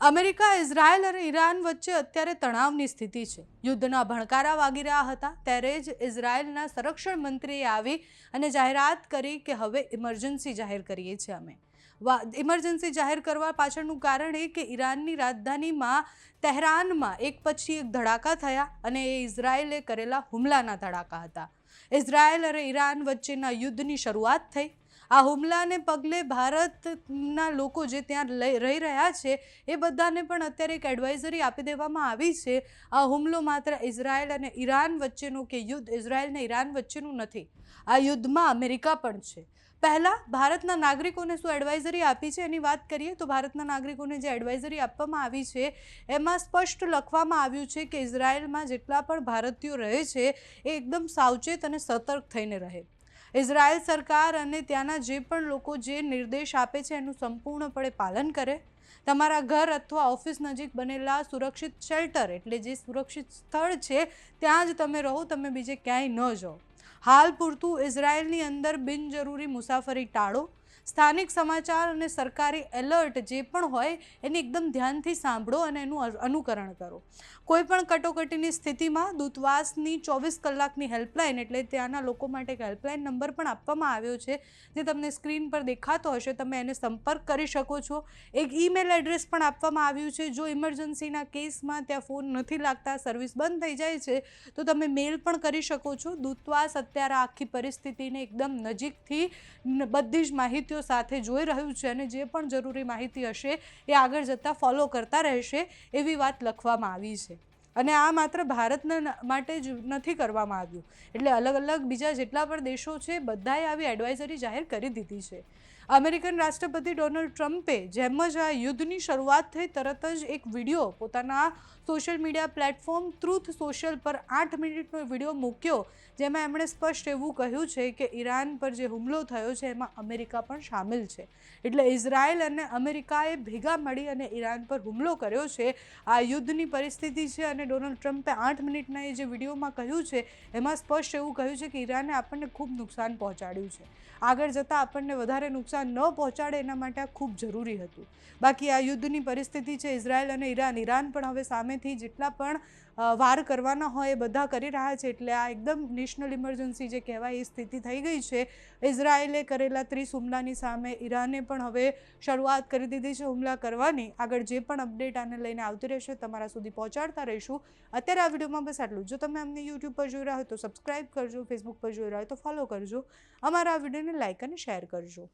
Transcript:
America, Israel અને Iran વચ્ચે અત્યારે તણાવની સ્થિતિ છે. યુદ્ધના ભણકારા વાગી રહ્યા હતા ત્યારે જ ઇઝરાયલના સંરક્ષણ મંત્રીએ આવી અને જાહેરાત કરી કે હવે ઇમરજન્સી જાહેર કરીએ છીએ અમે. ઇમરજન્સી જાહેર કરવા પાછળનું કારણ એ કે ઈરાનની રાજધાનીમાં તહેરાનમાં એક પછી એક ધડાકા થયા અને એ ઇઝરાયલે કરેલા હુમલાના ધડાકા હતા. ઇઝરાયલ અને ઈરાન વચ્ચેના યુદ્ધની શરૂઆત થઈ. આ હુમલાને પગલે ભારતના લોકો જે ત્યાં રહી રહ્યા છે એ બધાને પણ અત્યારે એક એડવાઇઝરી આપી દેવામાં આવી છે. આ હુમલો માત્ર ઇઝરાયલ અને ઈરાન વચ્ચેનું કે યુદ્ધ ઇઝરાયલ અને ઈરાન વચ્ચેનું નથી. આ યુદ્ધમાં અમેરિકા પણ છે. પહેલાં ભારતના નાગરિકોને શું એડવાઇઝરી આપી છે એની વાત કરીએ તો ભારતના નાગરિકોને જે એડવાઇઝરી આપવામાં આવી છે એમાં સ્પષ્ટ લખવામાં આવ્યું છે કે ઇઝરાયલમાં જેટલા પણ ભારતીયો રહે છે એ એકદમ સાવચેત અને સતર્ક થઈને રહે. ઇઝરાયલ સરકાર અને ત્યાંના જે પણ લોકો જે નિર્દેશ આપે છે એનું સંપૂર્ણપણે પાલન કરે. તમારા ઘર અથવા ઓફિસ નજીક બનેલા સુરક્ષિત શેલ્ટર એટલે જે સુરક્ષિત સ્થળ છે ત્યાં જ તમે રહો, તમે બીજે ક્યાંય ન જાઓ. હાલ પૂરતું ઇઝરાયલની અંદર બિનજરૂરી મુસાફરી ટાળો. સ્થાનિક સમાચાર અને સરકારી એલર્ટ જે પણ હોય એને એકદમ ધ્યાનથી સાંભળો અને એનું અનુકરણ કરો. કોઈ પણ કટોકટીની સ્થિતિમાં દૂતાવાસની 24 કલાકની હેલ્પલાઇન એટલે ત્યાંના લોકો માટે એક હેલ્પલાઇન નંબર પણ આપવામાં આવ્યો છે જે તમને સ્ક્રીન પર દેખાતો હશે. તમે એને સંપર્ક કરી શકો છો. એક ઈમેલ એડ્રેસ પણ આપવામાં આવ્યું છે. જો ઇમરજન્સીના કેસમાં ત્યાં ફોન નથી લાગતા, સર્વિસ બંધ થઈ જાય છે તો તમે મેલ પણ કરી શકો છો. દૂતાવાસ અત્યારે આખી પરિસ્થિતિને એકદમ નજીકથી બધી જ માહિતી સાથે જોઈ રહ્યું છે અને જે પણ જરૂરી માહિતી હશે એ આગળ જતાં ફોલો કરતા રહેશે એવી વાત લખવામાં આવી છે. અને આ માત્ર ભારતના માટે જ નથી કરવામાં આવ્યું. એટલે અલગ અલગ બીજા જેટલા પણ દેશો છે બધાએ આવી એડવાઇઝરી જાહેર કરી દીધી છે. અમેરિકન રાષ્ટ્રપતિ ડોનાલ્ડ ટ્રમ્પે જેમ જ આ યુદ્ધની શરૂઆત થઈ તરત જ એક વિડીયો પોતાના social media platform truth social પર 8 મિનિટનો વિડીયો મૂક્યો જેમાં એમણે સ્પષ્ટ એવું કહ્યું છે કે ઈરાન પર જે હુમલો થયો છે એમાં અમેરિકા પણ સામેલ છે. એટલે ઇઝરાયલ અને અમેરિકાએ ભેગા મળી અને ઈરાન પર હુમલો કર્યો છે. આ યુદ્ધની પરિસ્થિતિ છે અને ડોનાલ્ડ ટ્રમ્પે 8 મિનિટના એ જે વિડીયોમાં કહ્યું છે એમાં સ્પષ્ટ એવું કહ્યું છે કે ઈરાને આપણને ખૂબ નુકસાન પહોંચાડ્યું છે. આગળ જતાં આપણને વધારે નુકસાન ન પહોંચાડે એના માટે આ ખૂબ જરૂરી હતું. બાકી આ યુદ્ધની પરિસ્થિતિ છે ઇઝરાયલ અને ઈરાન પણ હવે સામેથી જેટલા પણ વાર કરવાના હોય એ બધા કરી રહ્યા છે. એટલે આ એકદમ નેશનલ ઇમરજન્સી જે કહેવાય એ સ્થિતિ થઈ ગઈ છે. ઇઝરાયલે કરેલા 30 હુમલાની સામે ઈરાને પણ હવે શરૂઆત કરી દીધી છે હુમલા કરવાની. આગળ જે પણ અપડેટ આને લઈને આવતી રહેશે તમારા સુધી પહોંચાડતા રહીશું. અત્યારે આ વિડીયોમાં બસ આટલું. જો તમે અમને યુટ્યુબ પર જોઈ રહ્યા હોય તો સબસ્ક્રાઈબ કરજો, ફેસબુક પર જોઈ રહ્યા હોય તો ફોલો કરજો. અમારા આ વિડીયોને લાઇક અને શેર કરજો.